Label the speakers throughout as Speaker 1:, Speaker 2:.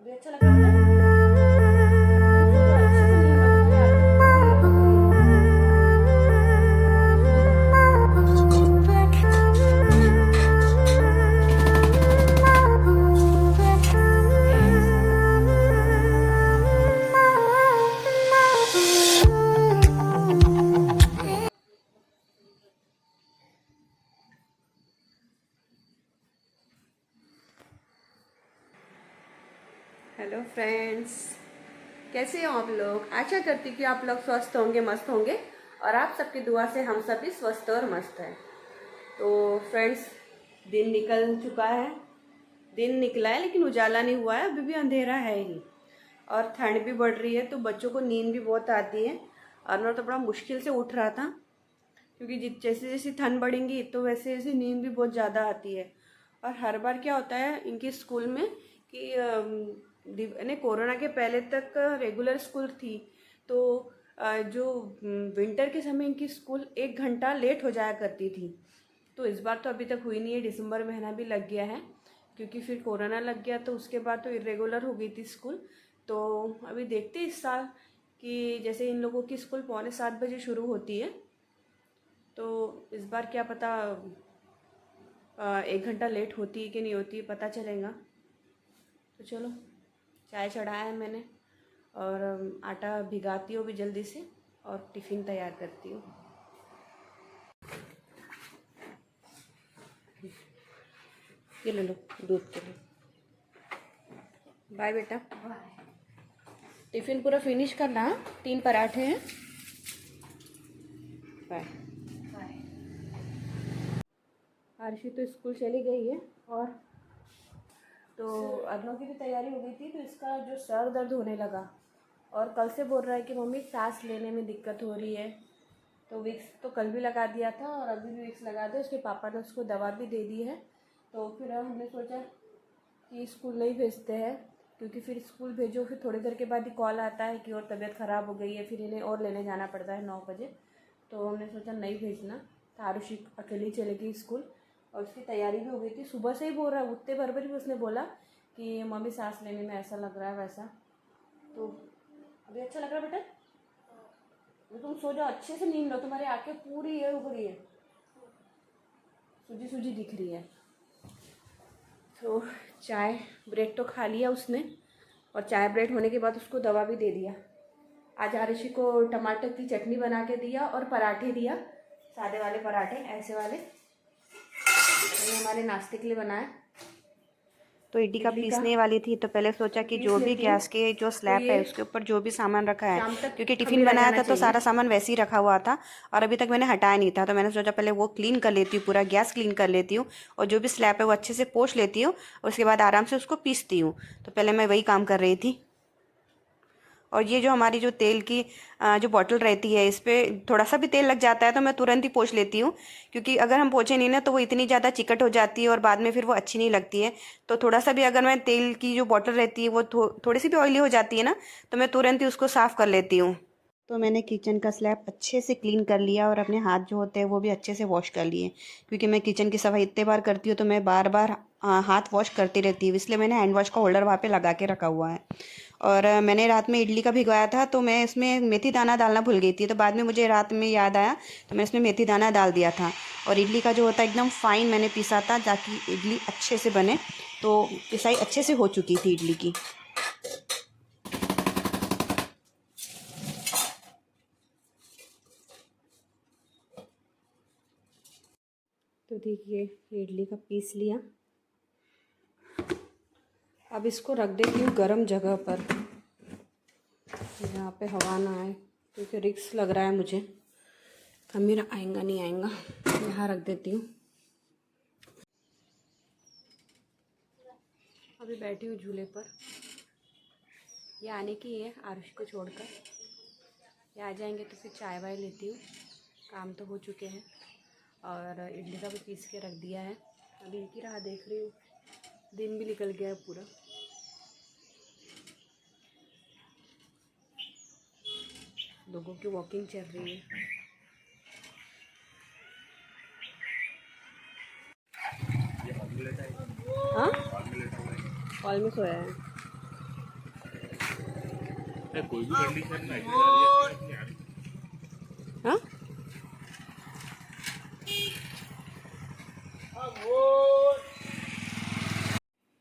Speaker 1: अभी अच्छा लग रहा है? तुम सो जाओ, अच्छे से नींद लो, तुम्हारी आंखें पूरी ये हो गई है। सूजी सूजी दिख रही है। हेलो फ्रेंड्स, कैसे हो आप लोग? आशा करती हूँ कि आप लोग स्वस्थ होंगे, मस्त होंगे, और आप सबकी दुआ से हम सभी स्वस्थ और मस्त हैं। तो फ्रेंड्स, दिन निकल चुका है, दिन निकला है लेकिन उजाला नहीं हुआ है, अभी भी अंधेरा है ही, और ठंड भी बढ़ रही है, तो बच्चों को नींद भी बहुत आती है। और मैं तो बड़ा मुश्किल से उठ रहा था, क्योंकि जैसे जैसे ठंड बढ़ेंगी तो वैसे वैसे नींद भी बहुत ज़्यादा आती है। और हर बार क्या होता है इनके स्कूल में कि ने कोरोना के पहले तक रेगुलर स्कूल थी, तो जो विंटर के समय इनकी स्कूल 1 घंटा लेट हो जाया करती थी। तो इस बार तो अभी तक हुई नहीं है, दिसंबर महीना भी लग गया है, क्योंकि फिर कोरोना लग गया तो उसके बाद तो इरेगुलर हो गई थी स्कूल। तो अभी देखते हैं इस साल कि जैसे इन लोगों की स्कूल 6:45 बजे शुरू होती है, तो इस बार क्या पता 1 घंटा लेट होती है कि नहीं होती है, पता चलेगा। तो चलो, चाय चढ़ाया है मैंने, और आटा भिगाती हूँ भी जल्दी से, और टिफ़िन तैयार करती हूँ। ये ले लो, दूध के लो। बाय बेटा। टिफ़िन पूरा फिनिश करना, 3 पराठे हैं। बाय। आरशी तो स्कूल चली गई है, और तो अरनव की भी तैयारी हो गई थी, तो इसका जो सर दर्द होने लगा, और कल से बोल रहा है कि मम्मी सांस लेने में दिक्कत हो रही है। तो विक्स तो कल भी लगा दिया था, और अभी भी विक्स लगा दिया, उसके पापा ने उसको दवा भी दे दी है। तो फिर हमने सोचा कि स्कूल नहीं भेजते हैं, क्योंकि फिर स्कूल भेजो फिर थोड़ी देर के बाद ही कॉल आता है कि और तबीयत ख़राब हो गई है, फिर इन्हें और लेने जाना पड़ता है 9 बजे। तो हमने सोचा नहीं भेजना। तो आरुषि अकेली चली गई स्कूल, और उसकी तैयारी भी हो गई थी, सुबह से ही बोल रहा है, उठते बराबर भी उसने बोला कि मम्मी सांस लेने में ऐसा लग रहा है वैसा। तो अभी अच्छा लग रहा है बेटा? तो तुम सो जाओ, अच्छे से नींद लो, तुम्हारी आंखें पूरी ये हो रही है, सूजी सूजी दिख रही है। तो चाय ब्रेड तो खा लिया उसने, और चाय ब्रेड होने के बाद उसको दवा भी दे दिया। आज आरुषि को टमाटर की चटनी बना के दिया, और पराठे दिया, सादे वाले पराठे, ऐसे वाले, ये हमारे नाश्ते के लिए बनाए। तो इडली का पीसने वाली थी, तो पहले सोचा कि जो भी गैस के जो स्लैब है उसके ऊपर जो भी सामान रखा है, क्योंकि टिफ़िन बनाया था तो सारा सामान वैसे ही रखा हुआ था, और अभी तक मैंने हटाया नहीं था, तो मैंने सोचा पहले वो क्लीन कर लेती हूँ, पूरा गैस क्लीन कर लेती हूँ, और जो भी स्लैब है वो अच्छे से पोंछ लेती हूँ, उसके बाद आराम से उसको पीसती हूँ। तो पहले मैं वही काम कर रही थी। और ये जो हमारी जो तेल की जो बॉटल रहती है, इस पर थोड़ा सा भी तेल लग जाता है तो मैं तुरंत ही पोंछ लेती हूँ, क्योंकि अगर हम पोंछे नहीं ना तो वो इतनी ज़्यादा चिकट हो जाती है, और बाद में फिर वो अच्छी नहीं लगती है। तो थोड़ा सा भी अगर मैं तेल की जो बॉटल रहती है वो थोड़ी सी भी ऑयली हो जाती है ना, तो मैं तुरंत ही उसको साफ़ कर लेती हूँ। तो मैंने किचन का स्लैब अच्छे से क्लीन कर लिया, और अपने हाथ जो होते हैं वो भी अच्छे से वॉश कर लिए, क्योंकि मैं किचन की सफाई इतने बार करती हूँ तो मैं बार बार हाथ वॉश करती रहती हूँ, इसलिए मैंने हैंड वॉश का होल्डर वहाँ पे लगा के रखा हुआ है। और मैंने रात में इडली का भिगोया था, तो मैं इसमें मेथी दाना डालना भूल गई थी, तो बाद में मुझे रात में याद आया, तो मैं इसमें मेथी दाना डाल दिया था। और इडली का जो होता है एकदम फाइन मैंने पीसा था, ताकि इडली अच्छे से बने। तो पिसाई अच्छे से हो चुकी थी इडली की। तो देखिए, इडली का पीस लिया, अब इसको रख देती हूँ गर्म जगह पर, जहाँ पे हवा ना आए, क्योंकि रिस्क लग रहा है मुझे, खमीर आएगा नहीं आएगा। यहाँ रख देती हूँ। अभी बैठी हूँ झूले पर, ये आने की है आरुषि को छोड़कर, ये आ जाएंगे तो फिर चाय वाय लेती हूँ। काम तो हो चुके हैं, और इडली का भी पीस के रख दिया है, अभी इनकी राह देख रही हूँ। दिन भी निकल गया है पूरा। लोगों की वॉकिंग चल रही है। हाँ, हॉल में सोया है।
Speaker 2: कोई भी कंडीशन में ऐसे जा रही है।
Speaker 1: हाँ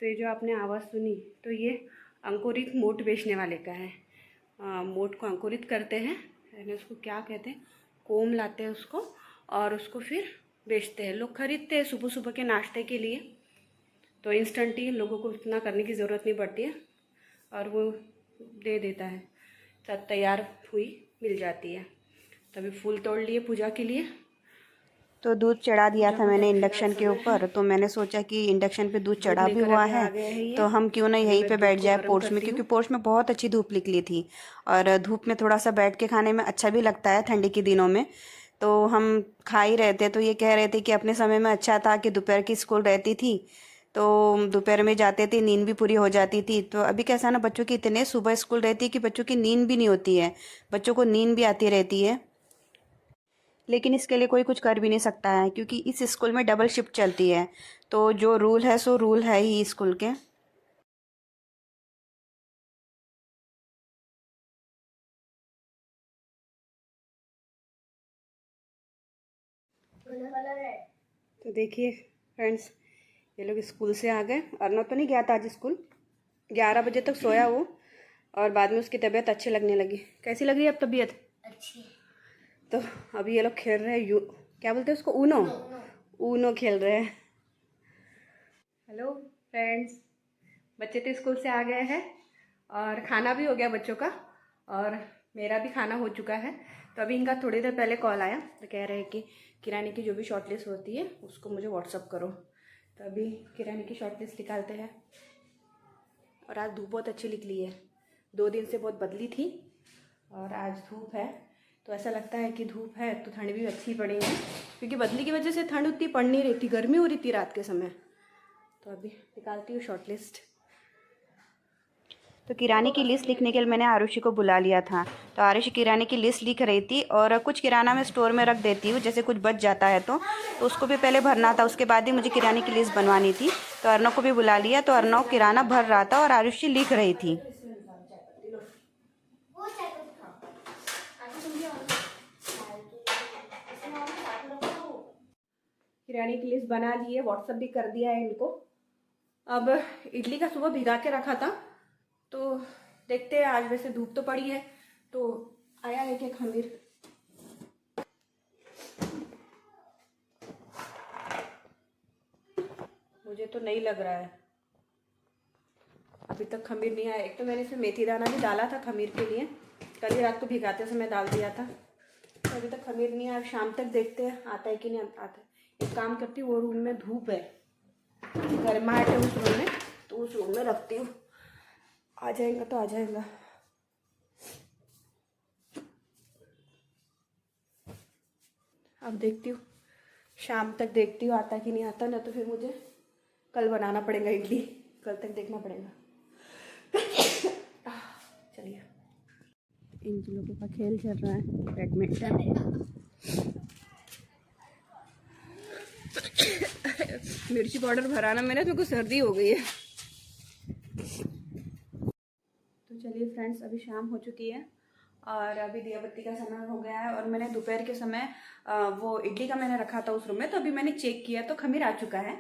Speaker 1: तो ये जो आपने आवाज़ सुनी तो ये अंकुरित मोट बेचने वाले का है। मोट को अंकुरित करते हैं, यानी उसको क्या कहते हैं, कोम लाते हैं उसको और उसको फिर बेचते हैं। लोग खरीदते हैं सुबह सुबह के नाश्ते के लिए, तो इंस्टेंट ही लोगों को इतना करने की ज़रूरत नहीं पड़ती है और वो दे देता है, सब तैयार हुई मिल जाती है। तभी फूल तोड़ लिए पूजा के लिए। तो दूध चढ़ा दिया था मैंने इंडक्शन के ऊपर, तो मैंने सोचा कि इंडक्शन पे दूध चढ़ा भी हुआ है तो हम क्यों ना यहीं पे बैठ जाए पोर्च में, क्योंकि पोर्च में बहुत अच्छी धूप निकली थी और धूप में थोड़ा सा बैठ के खाने में अच्छा भी लगता है ठंडी के दिनों में। तो हम खा ही रहे थे, तो ये कह रहे थे कि अपने समय में अच्छा था कि दोपहर की स्कूल रहती थी तो दोपहर में जाते थे, नींद भी पूरी हो जाती थी। तो अभी कैसा ना, बच्चों की इतने सुबह स्कूल रहती है कि बच्चों की नींद भी नहीं होती है, बच्चों को नींद भी आती रहती है। लेकिन इसके लिए कोई कुछ कर भी नहीं सकता है क्योंकि इस स्कूल में डबल शिफ्ट चलती है, तो जो रूल है सो रूल है ही स्कूल के। तो देखिए फ्रेंड्स, ये लोग स्कूल से आ गए। अर्नव तो नहीं गया था आज स्कूल, 11 बजे तक सोया वो और बाद में उसकी तबीयत अच्छी लगने लगी। कैसी लग रही है अब तबीयत? अच्छी। तो अभी ये लोग खेल रहे हैं क्या बोलते हैं उसको, ऊनो ऊनो खेल रहे हैं। हेलो फ्रेंड्स, बच्चे तो स्कूल से आ गए हैं और खाना भी हो गया बच्चों का और मेरा भी खाना हो चुका है। तो अभी इनका थोड़ी देर पहले कॉल आया, तो कह रहे हैं कि किराने की जो भी शॉर्ट लिस्ट होती है उसको मुझे व्हाट्सअप करो। तो अभी किराने की शॉर्ट लिस्ट निकालते हैं। और आज धूप बहुत अच्छी निकली है, 2 दिन से बहुत बदली थी और आज धूप है, तो ऐसा लगता है कि धूप है तो ठंड भी अच्छी पड़ेगी, क्योंकि बदली की वजह से ठंड उतनी पड़ नहीं रही थी, गर्मी हो रही थी रात के समय। तो अभी निकालती हूँ शॉर्ट लिस्ट। तो किराने की लिस्ट लिखने के लिए मैंने आरुषि को बुला लिया था। तो आरुषि किराने की लिस्ट लिख रही थी और कुछ किराना मैं स्टोर में रख देती हूँ, जैसे कुछ बच जाता है तो उसको भी पहले भरना था, उसके बाद ही मुझे किराने की लिस्ट बनवानी थी। तो अर्नव को भी बुला लिया, तो अर्नव किराना भर रहा था और आरुषि लिख रही थी। किराने की लिस्ट बना ली है, व्हाट्सअप भी कर दिया है इनको। अब इडली का सुबह भिगा के रखा था, तो देखते हैं, आज वैसे धूप तो पड़ी है तो आया है कि खमीर। मुझे तो नहीं लग रहा है अभी तक खमीर नहीं आया। एक तो मैंने इसमें मेथी दाना भी डाला था खमीर के लिए, कल ही रात को भिगाते समय डाल दिया था, तो अभी तक खमीर नहीं आया। शाम तक देखते हैं आता है कि नहीं आता है। एक काम करती हूँ, वो रूम में धूप है, गर्माहट है उस रूम में, तो उस रूम में रखती हूँ, आ जाएगा तो आ जाएगा। अब देखती हूँ, शाम तक देखती हूँ आता कि नहीं आता, ना तो फिर मुझे कल बनाना पड़ेगा इडली, कल तक देखना पड़ेगा। चलिए, इन लोगों का खेल चल रहा है बैडमिंटन। मिर्ची पाउडर भराना मैंने, तो कुछ सर्दी हो गई है। तो चलिए फ्रेंड्स, अभी शाम हो चुकी है और अभी दिया बत्ती का समय हो गया है और मैंने दोपहर के समय वो इडली का मैंने रखा था उस रूम में, तो अभी मैंने चेक किया तो खमीर आ चुका है।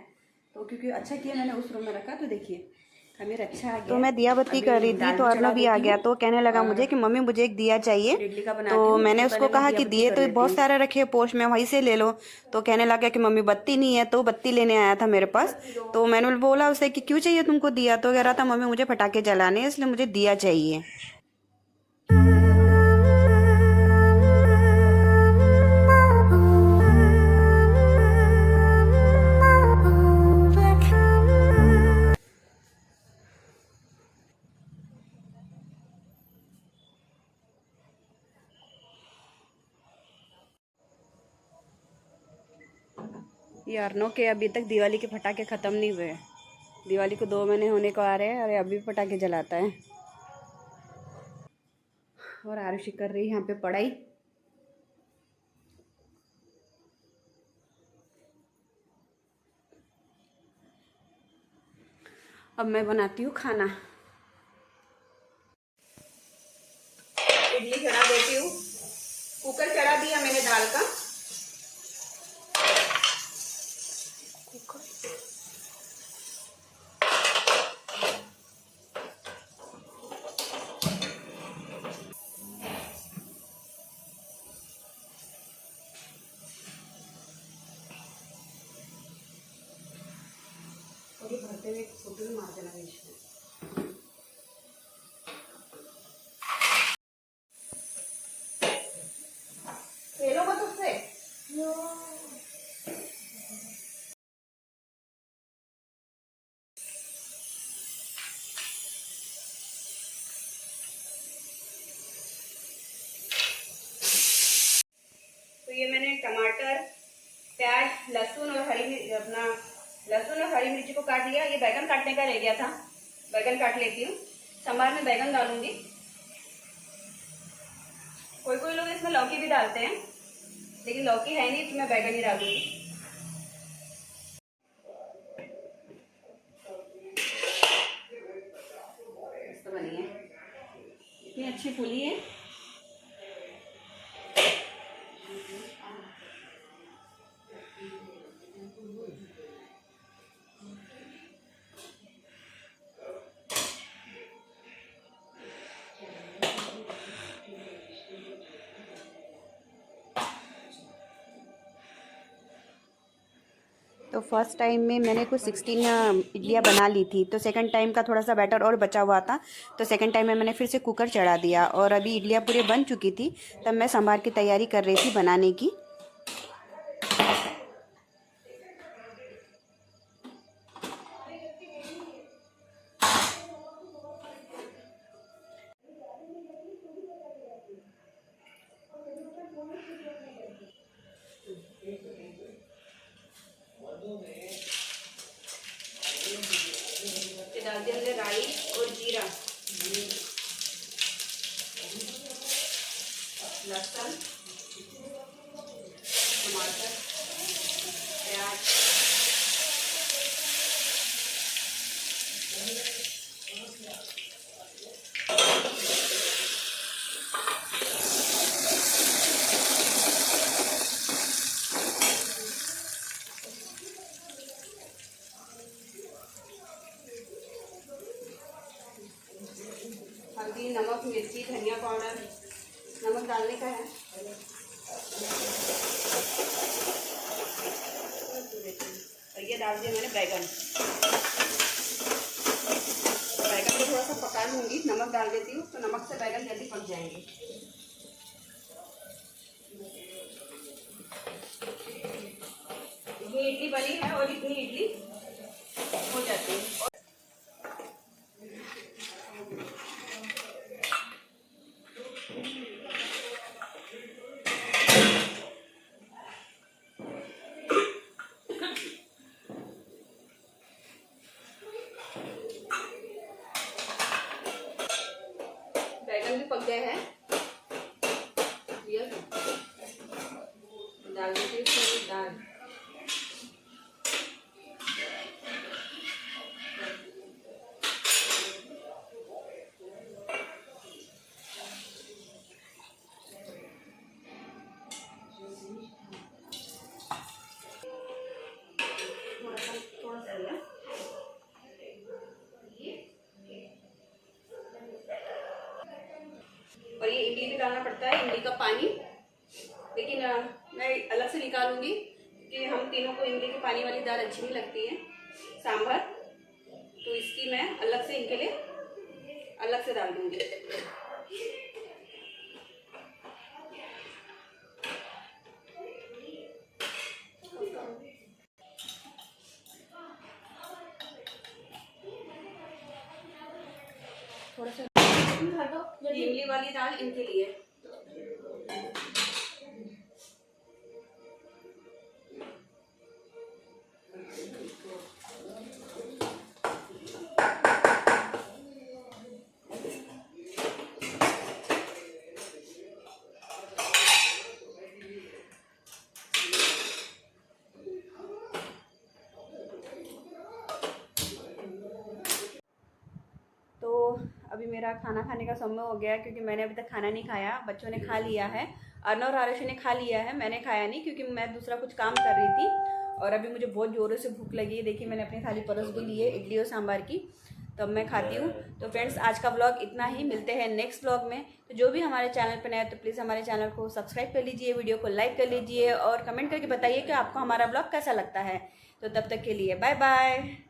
Speaker 1: तो क्योंकि अच्छा किया मैंने उस रूम में रखा, तो देखिए खमीर अच्छा आ गया। तो मैं दिया बत्ती कर रही थी तो अर्नव भी आ गया, तो कहने लगा मुझे कि मम्मी मुझे एक दिया चाहिए। इडली का बनाती हूँ, तो मैंने उसको कहा कि दिए तो बहुत सारे रखे पोस्ट में, वहीं से ले लो। तो कहने लगा कि मम्मी बत्ती नहीं है, तो बत्ती लेने आया था मेरे पास। तो मैंने बोला उसे कि क्यों चाहिए तुमको दिया, तो कह रहा था मम्मी मुझे पटाखे जलाने हैं, इसलिए मुझे दिया चाहिए। ये अर्नव के अभी तक दिवाली के पटाखे ख़त्म नहीं हुए। दिवाली को 2 महीने होने को आ रहे हैं और अभी भी पटाखे जलाता है। और आरुषि कर रही है यहाँ पे पढ़ाई। अब मैं बनाती हूँ खाना। इडली चढ़ा देती हूँ। कुकर चढ़ा दिया मैंने दाल का। और ये भरते हुए फोटो भी मार देना बीच में। खेलो मत उससे। तो ये मैंने टमाटर, प्याज, लहसुन और हरी मिर्ची को काट लिया। ये बैगन काटने का रह गया था, बैगन काट लेती हूँ। सांभर में बैगन डालूंगी। कोई कोई लोग इसमें लौकी भी डालते हैं, लेकिन लौकी है नहीं तो मैं बैगन ही डालूंगी। तो बनी है, इतनी अच्छी फूली है। तो फर्स्ट टाइम में मैंने कुछ 16 इडलियाँ बना ली थी। तो सेकंड टाइम का थोड़ा सा बैटर और बचा हुआ था, तो सेकंड टाइम में मैंने फिर से कुकर चढ़ा दिया। और अभी इडलियाँ पूरे बन चुकी थी, तब मैं सांभर की तैयारी कर रही थी बनाने की। डाल दिया राई और जीरा, लहसुन, टमाटर, प्याज, हल्दी, नमक, मिर्ची, धनिया पाउडर। नमक डालने का है। और ये डाल दिया मैंने बैगन। बैगन को थोड़ा सा पका लूँगी, नमक डाल देती हूँ तो नमक से बैगन जल्दी पक जाएंगे। ये इडली बनी है और इतनी इडली हो जाती है। बैगन भी पक गए हैं। डाल देती हूँ दाल। थोड़ा सा लिया। और ये इमली भी डालना पड़ता है, इमली का पानी, लेकिन मैं अलग से निकालूंगी कि हम तीनों को इमली के पानी वाली दाल अच्छी नहीं लगती है सांभर, तो इसकी मैं अलग से इनके लिए अलग से डाल दूंगी। थोड़ा सा इमली वाली दाल इनके लिए। अभी मेरा खाना खाने का समय हो गया क्योंकि मैंने अभी तक खाना नहीं खाया, बच्चों ने खा लिया है, अर्नव और आरुषि ने खा लिया है, मैंने खाया नहीं क्योंकि मैं दूसरा कुछ काम कर रही थी और अभी मुझे बहुत ज़ोरों से भूख लगी है। देखिए मैंने अपनी थाली परोस भी ली है इडली और सांभर की, तो अब मैं खाती हूँ। तो फ्रेंड्स आज का व्लॉग इतना ही, मिलते हैं नेक्स्ट व्लॉग में। तो जो भी हमारे चैनल पर नया है तो प्लीज़ हमारे चैनल को सब्सक्राइब कर लीजिए, वीडियो को लाइक कर लीजिए और कमेंट करके बताइए कि आपको हमारा व्लॉग कैसा लगता है। तो तब तक के लिए बाय बाय।